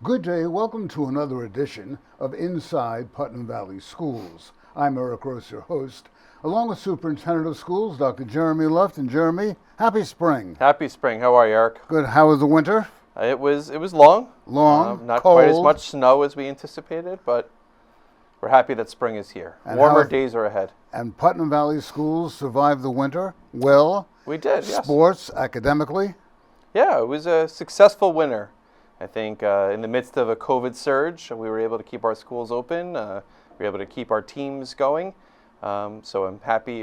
Good day. Welcome to another edition of Inside Putnam Valley Schools. I'm Eric Gross, your host, along with Superintendent of Schools, Dr. Jeremy Luft. And Jeremy, happy spring. Happy spring. How are you, Eric? Good. How was the winter? It was long. Long, not cold. quite as much snow as we anticipated, but we're happy that spring is here. And warmer days are ahead. And Putnam Valley Schools survived the winter well. We did, yes. Sports, academically. Yeah, it was a successful winter. I think in the midst of a COVID surge, we were able to keep our schools open. We were able to keep our teams going. So I'm happy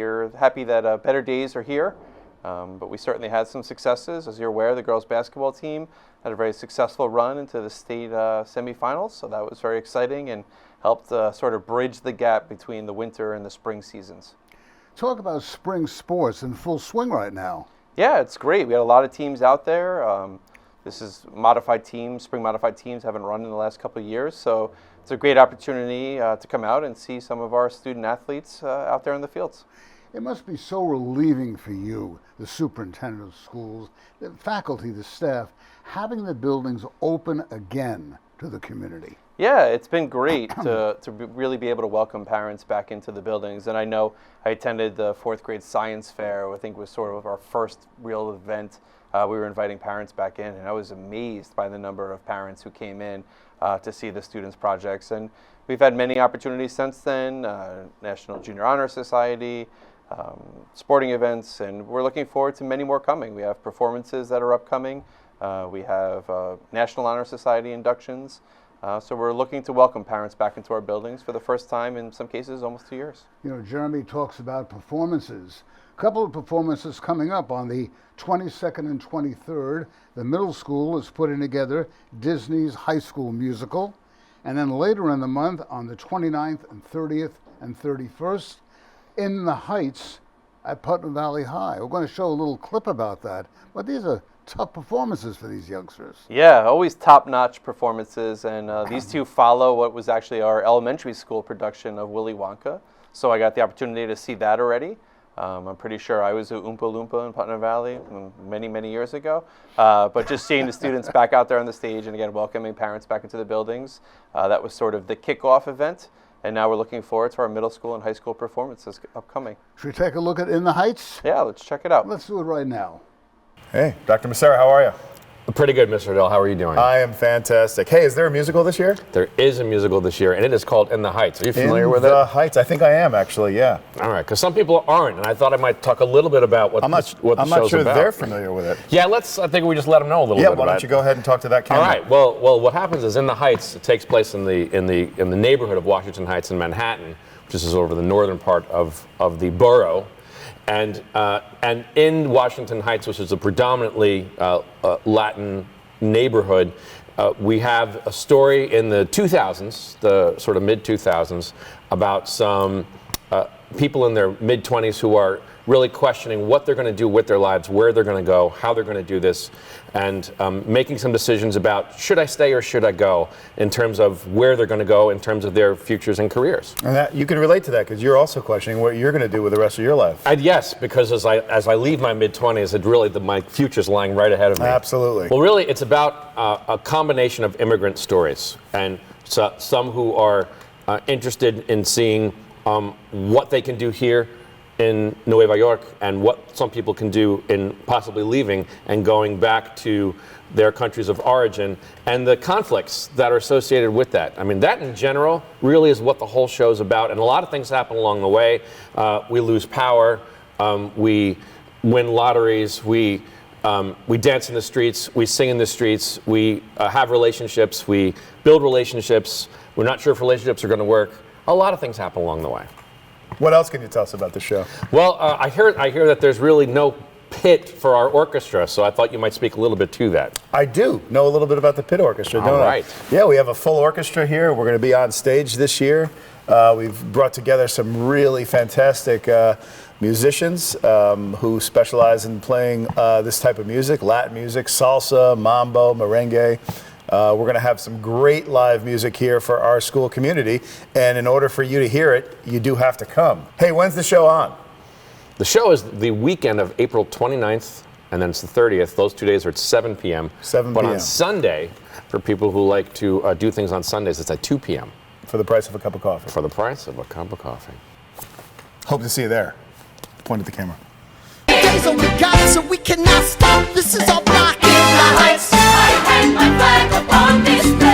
that better days are here. But we certainly had some successes. As you're aware, the girls basketball team had a very successful run into the state semifinals. So that was very exciting and helped sort of bridge the gap between the winter and the spring seasons. Talk about spring sports in full swing right now. Yeah, it's great. We had a lot of teams out there. This is modified teams. Spring modified teams haven't run in the last couple of years. So it's a great opportunity to come out and see some of our student athletes out there in the fields. It must be so relieving for you, the superintendent of schools, the faculty, the staff, having the buildings open again to the community. Yeah, it's been great to really be able to welcome parents back into the buildings. And I know I attended the fourth grade science fair, I think was sort of our first real event. We were inviting parents back in, and I was amazed by the number of parents who came in to see the students' projects. And we've had many opportunities since then, National Junior Honor Society, sporting events, and we're looking forward to many more coming. We have performances that are upcoming. We have National Honor Society inductions. So we're looking to welcome parents back into our buildings for the first time, in some cases, almost 2 years. You know, Jeremy talks about performances. A couple of performances coming up on the 22nd and 23rd. The middle school is putting together Disney's High School Musical. And then later in the month, on the 29th and 30th and 31st, In the Heights at Putnam Valley High. We're going to show a little clip about that. But these are tough performances for these youngsters. Yeah, always top-notch performances, and these two follow what was actually our elementary school production of Willy Wonka. So I got the opportunity to see that already. I'm pretty sure I was a Oompa Loompa in Putnam Valley many, many years ago. But just seeing the students back out there on the stage and again welcoming parents back into the buildings, that was sort of the kickoff event. And now we're looking forward to our middle school and high school performances upcoming. Should we take a look at In the Heights? Yeah, let's check it out. Let's do it right now. Hey, Dr. Massera, how are you? Pretty good, Mr. Adele. How are you doing? I am fantastic. Hey, is there a musical this year? There is a musical this year, and it is called In the Heights. Are you familiar with it? In the Heights. I think I am, actually, yeah. All right, because some people aren't, and I thought I might talk a little bit about what the show's about. I'm not sure they're familiar with it. Yeah, I think we just let them know a little bit about it. Yeah, why don't you go ahead and talk to that camera? All right. Well, what happens is In the Heights, it takes place in the neighborhood of Washington Heights in Manhattan, which is over the northern part of the borough. And in Washington Heights, which is a predominantly Latin neighborhood, we have a story in the 2000s, the sort of mid-2000s, about some people in their mid-20s who are really questioning what they're going to do with their lives, where they're going to go, how they're going to do this, and making some decisions about should I stay or should I go in terms of where they're going to go in terms of their futures and careers. And that, you can relate to that because you're also questioning what you're going to do with the rest of your life. Yes, because as I leave my mid-20s, it really my future's lying right ahead of me. Absolutely. Well, really, it's about a combination of immigrant stories, and some who are interested in seeing what they can do here in Nueva York and what some people can do in possibly leaving and going back to their countries of origin and the conflicts that are associated with that. I mean, that in general really is what the whole show's about, and a lot of things happen along the way. We lose power, we win lotteries, we dance in the streets, we sing in the streets, we have relationships, we build relationships, we're not sure if relationships are going to work. A lot of things happen along the way. What else can you tell us about the show? Well, I hear that there's really no pit for our orchestra, so I thought you might speak a little bit to that. I do know a little bit about the pit orchestra, don't I? Right. Yeah, we have a full orchestra here. We're going to be on stage this year. We've brought together some really fantastic musicians who specialize in playing this type of music, Latin music, salsa, mambo, merengue. We're going to have some great live music here for our school community, and in order for you to hear it, you do have to come. Hey, when's the show on? The show is the weekend of April 29th and then it's the 30th. Those 2 days are at 7 p.m. 7 But p.m. on Sunday, for people who like to do things on Sundays, it's at 2 p.m. For the price of a cup of coffee. For the price of a cup of coffee. Hope to see you there. Point at the camera. Days on the guide, so we cannot stop. This is our block in the heights. I hang my flag upon display.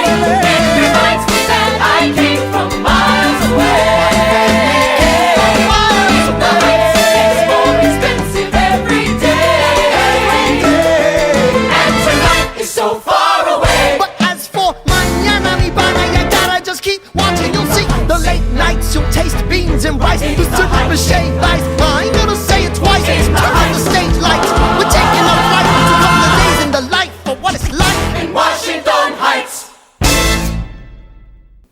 It reminds me that I came from miles away. The heights gets more expensive every day. And tonight is so far away. But as for mañana, mi pana, you gotta just keep watching. You'll see the late nights. You'll taste beans and rice. The super shade lights. I ain't gonna say it twice. Turn on the stage lights. We're taking a flight to a couple of days in the life for what it's like in Washington Heights.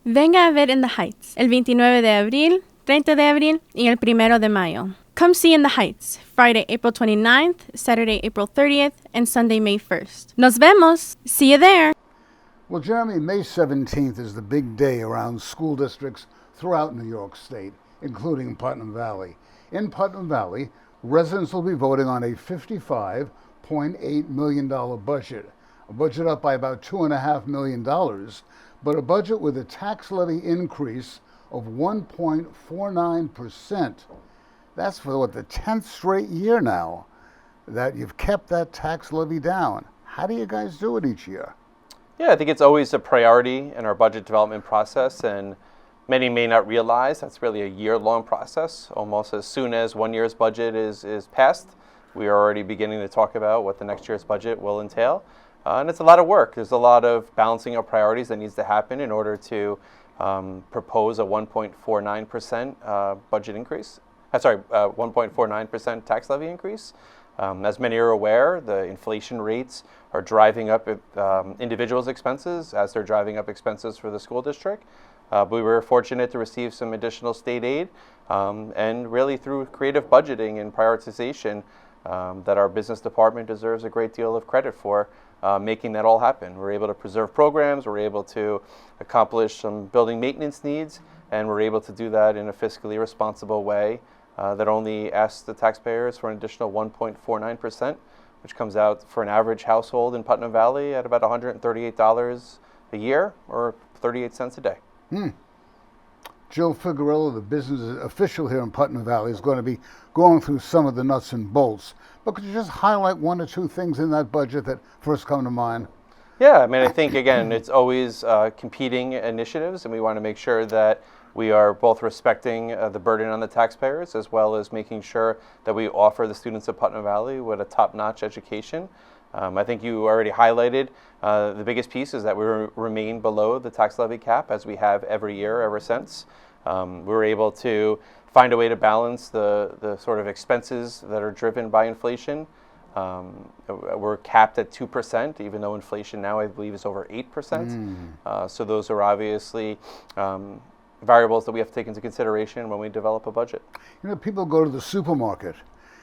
Venga a ver In the Heights el 29 de abril, 30 de abril y el 1 de mayo. Come see In the Heights Friday, April 29th, Saturday, April 30th, and Sunday, May 1st. Nos vemos. See you there. Well, Jeremy, May 17th is the big day around school districts throughout New York State, including Putnam Valley. In Putnam Valley, residents will be voting on a $55.8 million budget, a budget up by about $2.5 million, but a budget with a tax levy increase of 1.49%. That's for what, the 10th straight year now that you've kept that tax levy down. How do you guys do it each year? Yeah, I think it's always a priority in our budget development process, and many may not realize that's really a year-long process. Almost as soon as one year's budget is passed, we are already beginning to talk about what the next year's budget will entail. And it's a lot of work. There's a lot of balancing of priorities that needs to happen in order to propose a 1.49% budget increase. 1.49% tax levy increase. As many are aware, the inflation rates are driving up individuals' expenses as they're driving up expenses for the school district. We were fortunate to receive some additional state aid, and really through creative budgeting and prioritization that our business department deserves a great deal of credit for making that all happen. We're able to preserve programs, we're able to accomplish some building maintenance needs, and we're able to do that in a fiscally responsible way that only asks the taxpayers for an additional 1.49%, which comes out for an average household in Putnam Valley at about $138 a year, or 38 cents a day. Jill Figarella, the business official here in Putnam Valley, is going to be going through some of the nuts and bolts. But could you just highlight one or two things in that budget that first come to mind? Yeah, I mean, I think, again, it's always competing initiatives, and we want to make sure that we are both respecting the burden on the taxpayers, as well as making sure that we offer the students of Putnam Valley with a top-notch education. I think you already highlighted the biggest piece is that we remain below the tax levy cap, as we have every year ever since. We were able to find a way to balance the sort of expenses that are driven by inflation. We're capped at 2%, even though inflation now, I believe, is over 8%. So those are obviously variables that we have to take into consideration when we develop a budget. You know, people go to the supermarket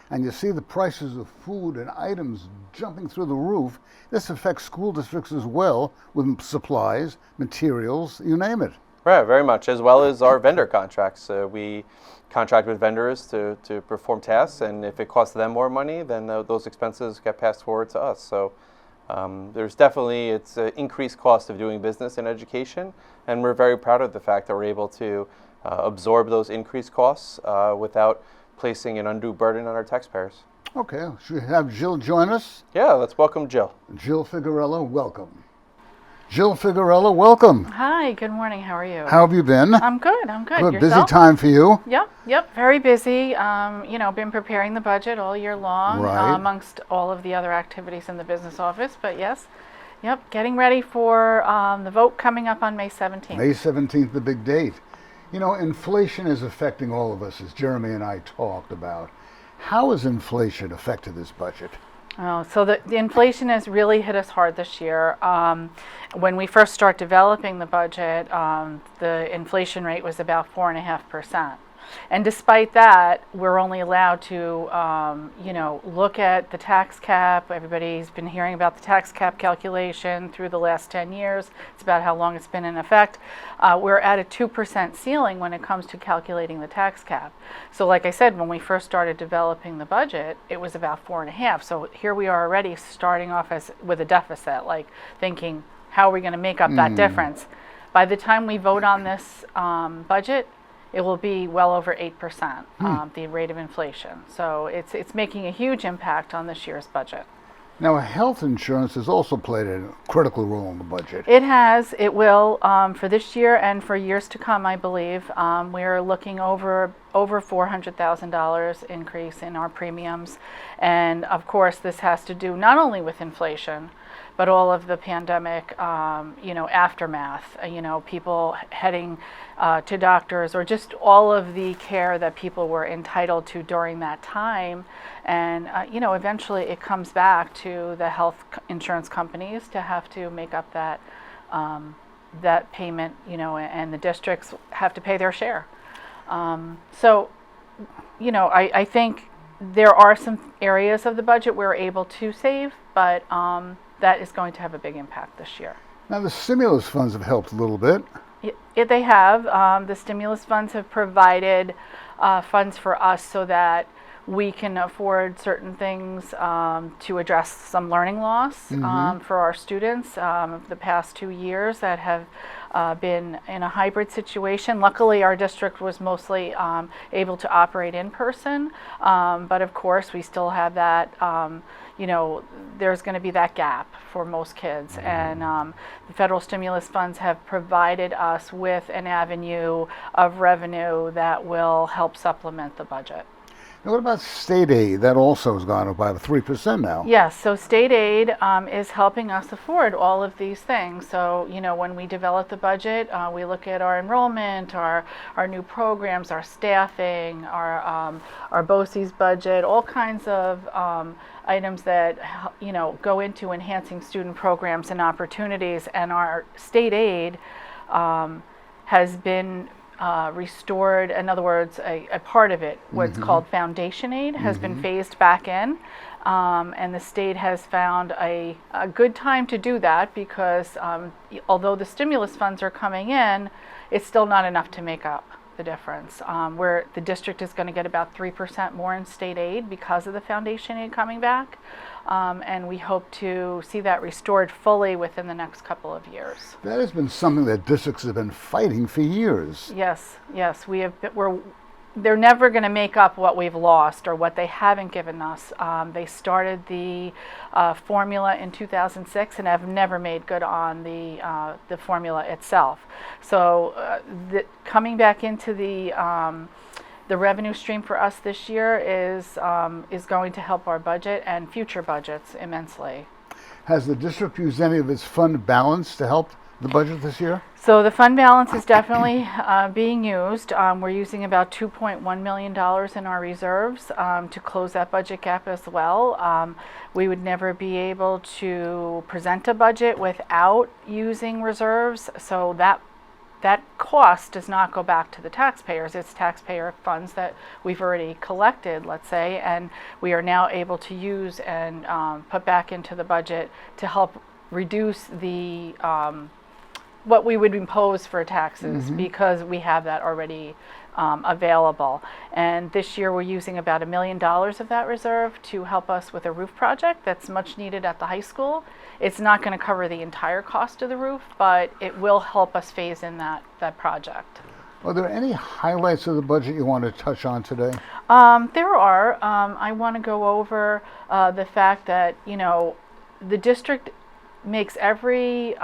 and you see the prices of food and items jumping through the roof. This affects school districts as well, with supplies, materials, you name it. Right, very much, as well as our vendor contracts. We contract with vendors to perform tasks, and if it costs them more money, then those expenses get passed forward to us. So there's definitely, it's an increased cost of doing business in education, and we're very proud of the fact that we're able to absorb those increased costs without placing an undue burden on our taxpayers. Okay, should we have Jill join us? Yeah, let's welcome Jill. Jill Figarella, welcome. Jill Figarella, welcome. Hi, good morning. How are you? How have you been? I'm good. Good. Yourself? Busy time for you. Yep. Very busy. Been preparing the budget all year long, Right. Amongst all of the other activities in the business office. But yes, getting ready for the vote coming up on May 17th. May 17th, the big date. You know, inflation is affecting all of us, as Jeremy and I talked about. How has inflation affected this budget? Oh, so the inflation has really hit us hard this year. When we first start developing the budget, the inflation rate was about 4.5%. And despite that, we're only allowed to, look at the tax cap. Everybody's been hearing about the tax cap calculation through the last 10 years. It's about how long it's been in effect. We're at a 2% ceiling when it comes to calculating the tax cap. So like I said, when we first started developing the budget, it was about 4.5. So here we are already starting off with a deficit, like thinking, how are we going to make up that difference? By the time we vote on this budget, it will be well over 8%, the rate of inflation. So it's making a huge impact on this year's budget. Now, health insurance has also played a critical role in the budget. It has, it will, for this year and for years to come, I believe. We're looking over $400,000 increase in our premiums. And of course, this has to do not only with inflation, but all of the pandemic, aftermath, people heading to doctors, or just all of the care that people were entitled to during that time. And, eventually it comes back to the health insurance companies to have to make up that payment, and the districts have to pay their share. I think there are some areas of the budget we're able to save, but that is going to have a big impact this year. Now, the stimulus funds have helped a little bit. They have. The stimulus funds have provided funds for us so that we can afford certain things to address some learning loss for our students. The past 2 years that have been in a hybrid situation. Luckily, our district was mostly able to operate in person, but of course, we still have that. There's going to be that gap for most kids, and the federal stimulus funds have provided us with an avenue of revenue that will help supplement the budget. Now, what about state aid? That also has gone up by 3% now. Yes, so state aid is helping us afford all of these things. So, when we develop the budget, we look at our enrollment, our new programs, our staffing, our BOCES budget, all kinds of items that go into enhancing student programs and opportunities. And our state aid has been restored. In other words, a part of it, what's called foundation aid, has been phased back in, and the state has found a good time to do that because although the stimulus funds are coming in, it's still not enough to make up the difference. Where the district is going to get about 3% more in state aid because of the foundation aid coming back. And we hope to see that restored fully within the next couple of years. That has been something that districts have been fighting for years. Yes, they're never going to make up what we've lost or what they haven't given us. They started the formula in 2006 and have never made good on the formula itself. So coming back into the revenue stream for us this year is going to help our budget and future budgets immensely. Has the district used any of its fund balance to help the budget this year? So the fund balance is definitely being used. We're using about $2.1 million in our reserves to close that budget gap as well. We would never be able to present a budget without using reserves, so that cost does not go back to the taxpayers. It's taxpayer funds that we've already collected, let's say, and we are now able to use and put back into the budget to help reduce the what we would impose for taxes because we have that already available. And this year we're using about $1 million of that reserve to help us with a roof project that's much needed at the high school. It's not going to cover the entire cost of the roof, but it will help us phase in that project. Are there any highlights of the budget you want to touch on today? There are. I want to go over the fact that, the district makes every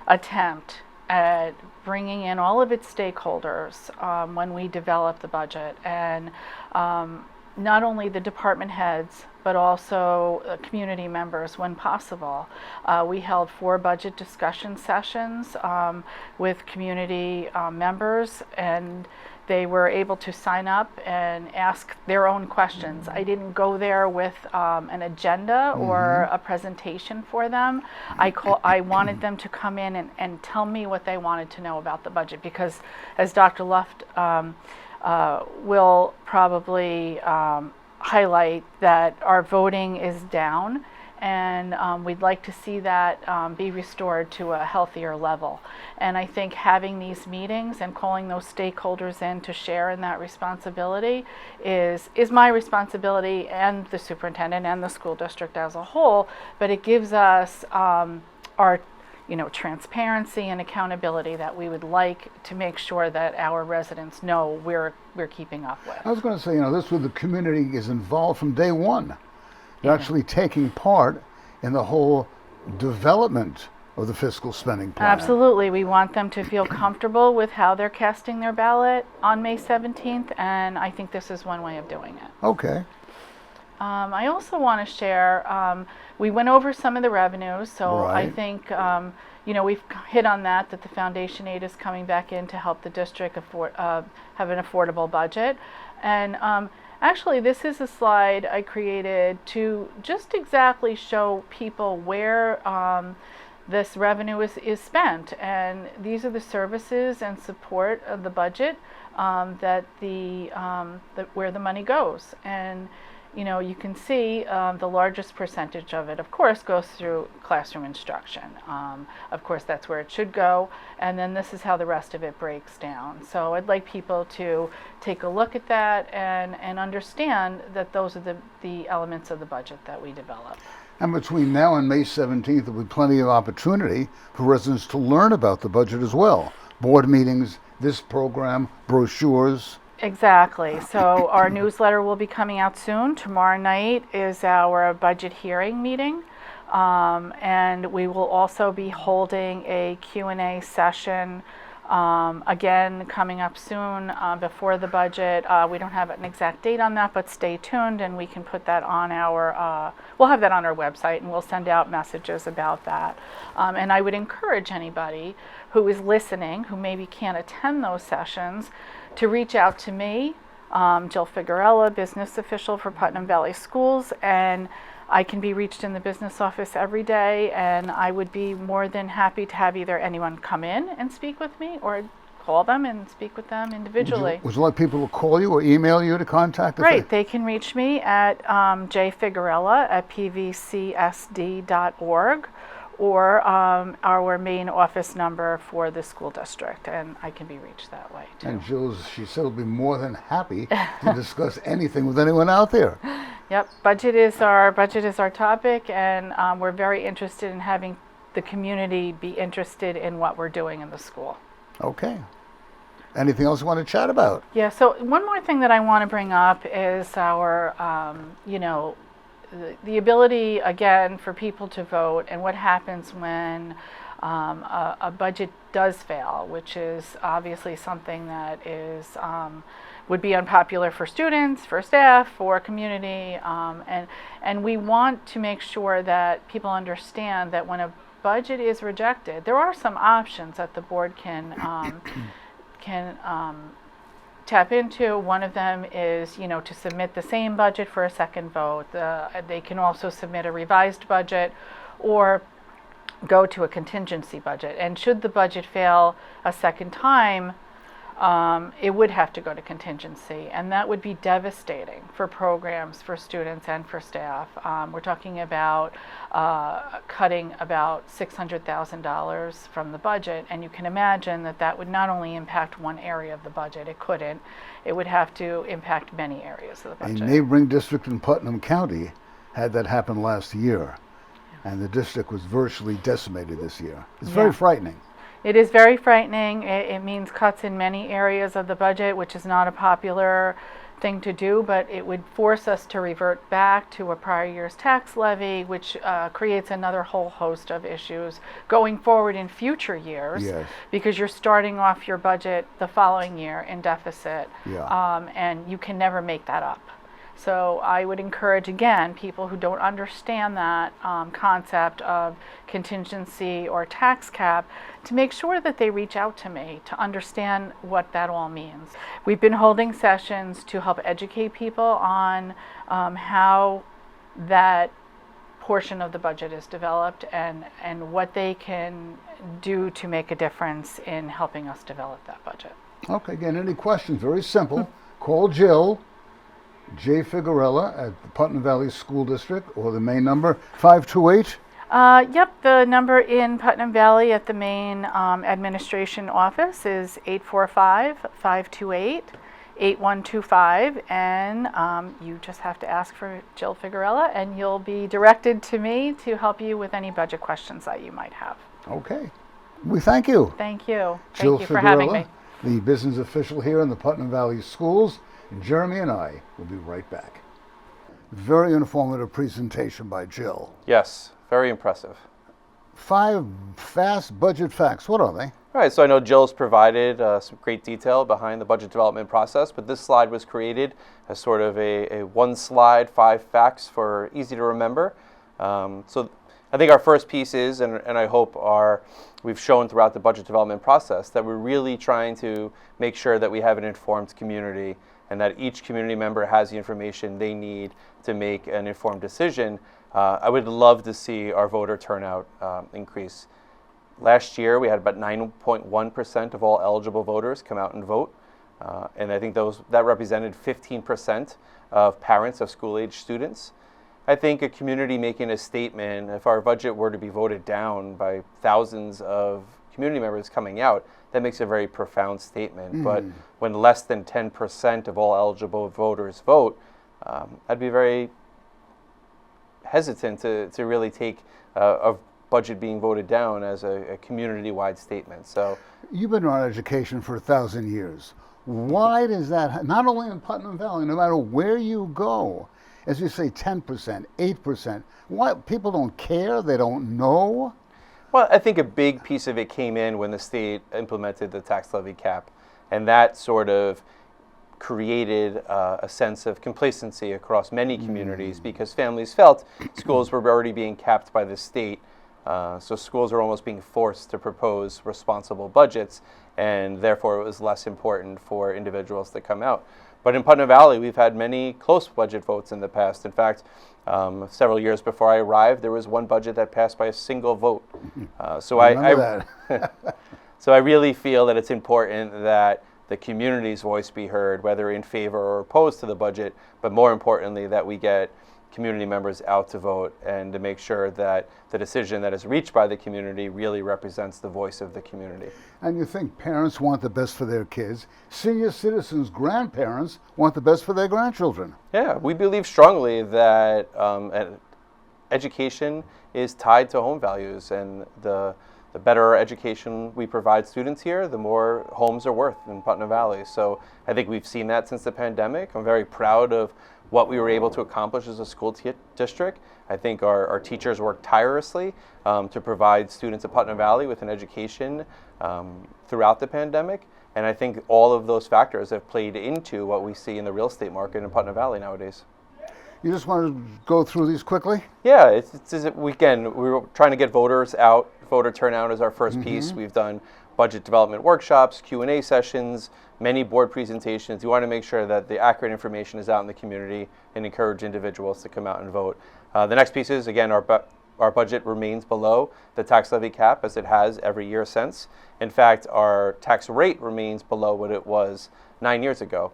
attempt at bringing in all of its stakeholders when we develop the budget, and not only the department heads but also community members when possible. We held 4 budget discussion sessions with community members, and they were able to sign up and ask their own questions. I didn't go there with an agenda or a presentation for them. I wanted them to come in and tell me what they wanted to know about the budget, because as Dr. Luft will probably highlight that our voting is down, and we'd like to see that be restored to a healthier level. And I think having these meetings and calling those stakeholders in to share in that responsibility is my responsibility, and the superintendent and the school district as a whole, but it gives us our transparency and accountability that we would like to make sure that our residents know we're keeping up with. I was going to say, this where the community is involved from day one. They're actually taking part in the whole development of the fiscal spending plan. Absolutely. We want them to feel comfortable with how they're casting their ballot on May 17th, and I think this is one way of doing it. Okay. I also want to share, we went over some of the revenues, so I Right. think, we've hit on that the foundation aid is coming back in to help the district have an affordable budget. And actually, this is a slide I created to just exactly show people where this revenue is spent. And these are the services and support of the budget that where the money goes. And you can see the largest percentage of it, of course, goes through classroom instruction. Of course, that's where it should go. And then this is how the rest of it breaks down. So I'd like people to take a look at that and understand that those are the elements of the budget that we develop. And between now and May 17th, there will be plenty of opportunity for residents to learn about the budget as well. Board meetings, this program, brochures. Exactly. So our newsletter will be coming out soon. Tomorrow night is our budget hearing meeting. And we will also be holding a Q&A session again coming up soon before the budget. We don't have an exact date on that, but stay tuned and we can put that on we'll have that on our website, and we'll send out messages about that. And I would encourage anybody who is listening, who maybe can't attend those sessions, to reach out to me, Jill Figarella, business official for Putnam Valley Schools, and I can be reached in the business office every day, and I would be more than happy to have either anyone come in and speak with me or call them and speak with them individually. Would you like people to call you or email you to contact? Right, they can reach me at jfigarella@pvcsd.org, or our main office number for the school district, and I can be reached that way too. And she said will be more than happy to discuss anything with anyone out there. Yep, budget is our topic, and we're very interested in having the community be interested in what we're doing in the school. Okay. Anything else you want to chat about? Yeah, so one more thing that I want to bring up is our, the ability, again, for people to vote, and what happens when a budget does fail, which is obviously something that is would be unpopular for students, for staff, for community, and we want to make sure that people understand that when a budget is rejected, there are some options that the board can tap into. One of them is, to submit the same budget for a second vote. They can also submit a revised budget or go to a contingency budget. And should the budget fail a second time, it would have to go to contingency, and that would be devastating for programs, for students, and for staff. We're talking about cutting about $600,000 from the budget, and you can imagine that would not only impact one area of the budget, it would have to impact many areas of the budget. A neighboring district in Putnam County had that happen last year, and the district was virtually decimated this year. It's very frightening. It is very frightening. It means cuts in many areas of the budget, which is not a popular thing to do, but it would force us to revert back to a prior year's tax levy, which creates another whole host of issues going forward in future years. Yes. Because you're starting off your budget the following year in deficit, Yeah. and you can never make that up. So I would encourage, again, people who don't understand that concept of contingency or tax cap to make sure that they reach out to me to understand what that all means. We've been holding sessions to help educate people on how that portion of the budget is developed and what they can do to make a difference in helping us develop that budget. Okay, again, any questions? Very simple. Call Jill, J. Figarella at the Putnam Valley School District, or the main number, 528. Yep, the number in Putnam Valley at the main administration office is 845-528-8125, and you just have to ask for Jill Figarella, and you'll be directed to me to help you with any budget questions that you might have. Okay. We thank you. Thank you. Jill Thank you for having me. Figarella, the business official here in the Putnam Valley Schools. And Jeremy and I will be right back. Very informative presentation by Jill. Yes, very impressive. 5 fast budget facts. What are they? All right, so I know Jill's provided some great detail behind the budget development process, but this slide was created as sort of a one slide, 5 facts for easy to remember. So I think our first piece is, and I hope we've shown throughout the budget development process, that we're really trying to make sure that we have an informed community and that each community member has the information they need to make an informed decision. I would love to see our voter turnout increase. Last year, we had about 9.1% of all eligible voters come out and vote. And I think that represented 15% of parents of school-age students. I think a community making a statement, if our budget were to be voted down by thousands of community members coming out, that makes a very profound statement. But when less than 10% of all eligible voters vote, I'd be very hesitant to really take a budget being voted down as a community-wide statement. So You've been around education for 1,000 years. Why does that, not only in Putnam Valley, no matter where you go, as you say, 10%, 8%, why people don't care, they don't know? Well, I think a big piece of it came in when the state implemented the tax levy cap, and that sort of created a sense of complacency across many communities because families felt schools were already being capped by the state. So schools are almost being forced to propose responsible budgets, and therefore it was less important for individuals to come out. But in Putnam Valley, we've had many close budget votes in the past. In fact, several years before I arrived, there was one budget that passed by a single vote. So I really feel that it's important that the community's voice be heard, whether in favor or opposed to the budget, but more importantly, that we get community members out to vote and to make sure that the decision that is reached by the community really represents the voice of the community. And you think parents want the best for their kids. Senior citizens, grandparents want the best for their grandchildren. Yeah, we believe strongly that education is tied to home values, and the better education we provide students here, the more homes are worth in Putnam Valley. So I think we've seen that since the pandemic. I'm very proud of what we were able to accomplish as a school district. I think our teachers worked tirelessly to provide students at Putnam Valley with an education throughout the pandemic. And I think all of those factors have played into what we see in the real estate market in Putnam Valley nowadays. You just want to go through these quickly? Yeah, again, we were trying to get voters out. Voter turnout is our first piece. We've done budget development workshops, Q&A sessions, many board presentations. You want to make sure that the accurate information is out in the community and encourage individuals to come out and vote. The next piece is, again, our budget remains below the tax levy cap as it has every year since. In fact, our tax rate remains below what it was 9 years ago.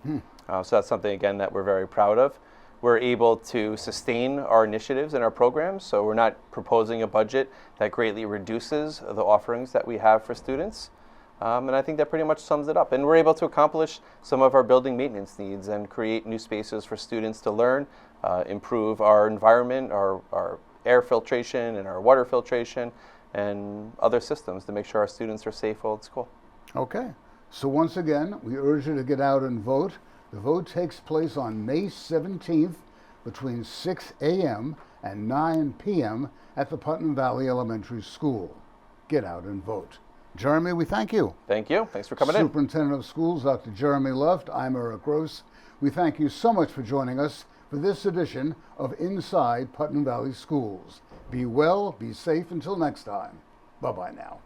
So that's something, again, that we're very proud of. We're able to sustain our initiatives and our programs, so we're not proposing a budget that greatly reduces the offerings that we have for students. And I think that pretty much sums it up. And we're able to accomplish some of our building maintenance needs and create new spaces for students to learn, improve our environment, our air filtration and our water filtration, and other systems to make sure our students are safe while at school. Okay. So once again, we urge you to get out and vote. The vote takes place on May 17th between 6 a.m. and 9 p.m. at the Putnam Valley Elementary School. Get out and vote. Jeremy, we thank you. Thank you. Thanks for coming in. Superintendent of Schools, Dr. Jeremy Luft. I'm Eric Gross. We thank you so much for joining us for this edition of Inside Putnam Valley Schools. Be well, be safe until next time. Bye-bye now.